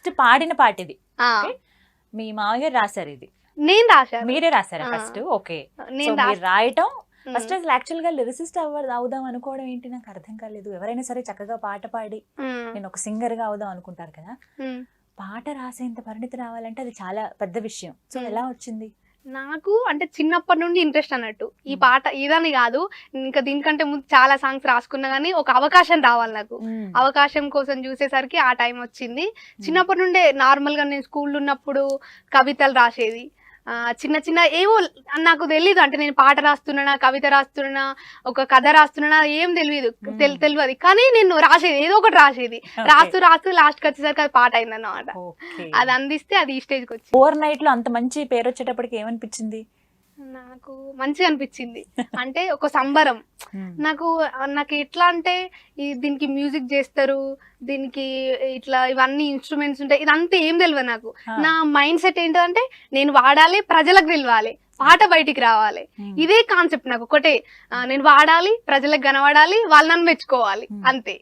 First పాడిన పాట ఇది. ఆ, Okay. మీ మామయ్య గారు రాశారు ఇది, నేను రాశాను. మీరే రాశారా ఆ. ఫస్ట్? ఓకే. నేను మీరు రాయటం ఉమ్, ఫస్ట్ అసలు యాక్చువల్ గా లిరిసిస్ట్ అవుదాం అనుకోవడం ఏంటి నాకు అర్థం కాలేదు. ఎవరైనా సరే చక్కగా పాట పాడి ఉమ్, నేను ఒక సింగర్ గా అవుదాం అనుకుంటారు కదా, ఉమ్. పాట రాసేంత పరిణితి రావాలంటే అది చాలా పెద్ద విషయం. సో ఎలా వచ్చింది? నాకు అంటే చిన్నప్పటి నుండి ఇంట్రెస్ట్ అన్నట్టు ఈ పాట ఇదని కాదు, ఇంకా దీనికంటే ముందు చాలా సాంగ్స్ రాసుకున్నా కానీ ఒక అవకాశం రావాలి నాకు. అవకాశం కోసం చూసేసరికి ఆ టైం వచ్చింది. చిన్నప్పటి నుండే నార్మల్ గా నేను స్కూల్లో ఉన్నప్పుడు కవితలు రాసేది. చిన్న చిన్న ఏవో నాకు తెలీదు, అంటే నేను పాట రాస్తున్నా, కవిత రాస్తున్నా, ఒక కథ రాస్తున్నా ఏం తెలియదు. కానీ నేను రాసేది, ఏదో ఒకటి రాసేది. రాస్తూ రాస్తూ లాస్ట్కి వచ్చేసరికి అది పాట అయింది అన్నమాట. అది అందిస్తే అది ఈ స్టేజ్కి వచ్చింది. ఓవర్ నైట్ లో అంత మంచి పేరు వచ్చేటప్పటికి ఏమనిపించింది? నాకు మంచిగా అనిపించింది. అంటే ఒక సంబరం. నాకు ఎట్లా అంటే దీనికి మ్యూజిక్ చేస్తారు, దీనికి ఇట్లా ఇవన్నీ ఇన్స్ట్రుమెంట్స్ ఉంటాయి, ఇదంతా ఏం తెలియదు నాకు. నా మైండ్ సెట్ ఏంటంటే నేను వాడాలి, ప్రజలకు తెలియాలి, పాట బయటికి రావాలి. ఇదే కాన్సెప్ట్ నాకు ఒకటే. నేను వాడాలి, ప్రజలకు కనబడాలి, వాళ్ళు నన్ను మెచ్చుకోవాలి, అంతే.